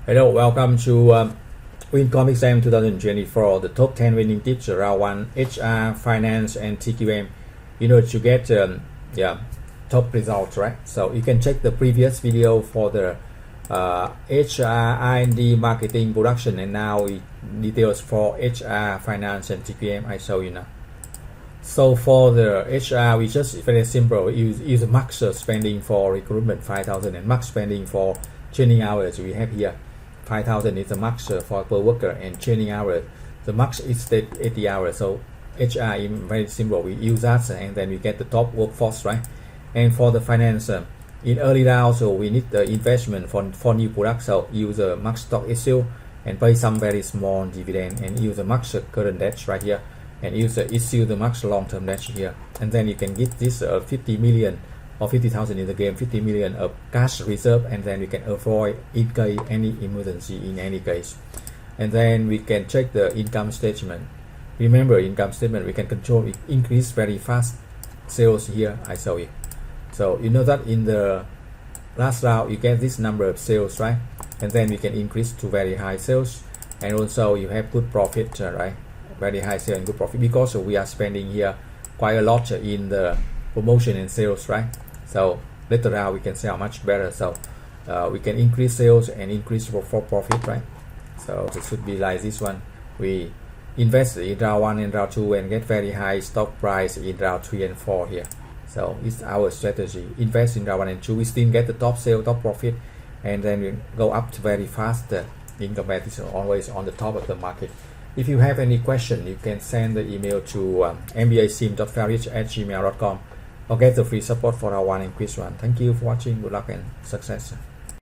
Hello, welcome to CompXM 2024. The top 10 winning tips around one HR, finance, and TQM. In order to get top results, right? So you can check the previous video for the HR, R&D, marketing, production, and now details for HR, finance, and TQM. I show you now. So for the HR, we just very simple. We use max spending for recruitment 5,000 and max spending for training hours. We have here 5,000 is the max for per worker, and training hours the max is 80 hours. So HR is very simple. We use that and then we get the top workforce, right? And for the finance, in early round, so we need the investment for new products. So use a max stock issue and pay some very small dividend, and use the max current debt right here, and use the issue the max long-term debt here, and then you can get this 50 million or 50,000 in the game, 50 million of cash reserve, and then we can avoid in case any emergency in any case. And then we can check the income statement. Remember, income statement we can control it, increase very fast sales here. I show you. So you know that in the last round you get this number of sales, right? And then we can increase to very high sales, and also you have good profit, right? Very high sales and good profit, because we are spending here quite a lot in the promotion and sales, right? So later on we can sell much better. So we can increase sales and increase for profit, right? So it should be like this one. We invest in round 1 and round 2 and get very high stock price in round 3 and 4 here. So it's our strategy. Invest in round 1 and 2, we still get the top sale, top profit, and then we go up very fast in competition, always on the top of the market. If you have any question, you can send the email to mbasim.fairrich@gmail.com or get the free support for our one and quiz one. Thank you for watching. Good luck and success.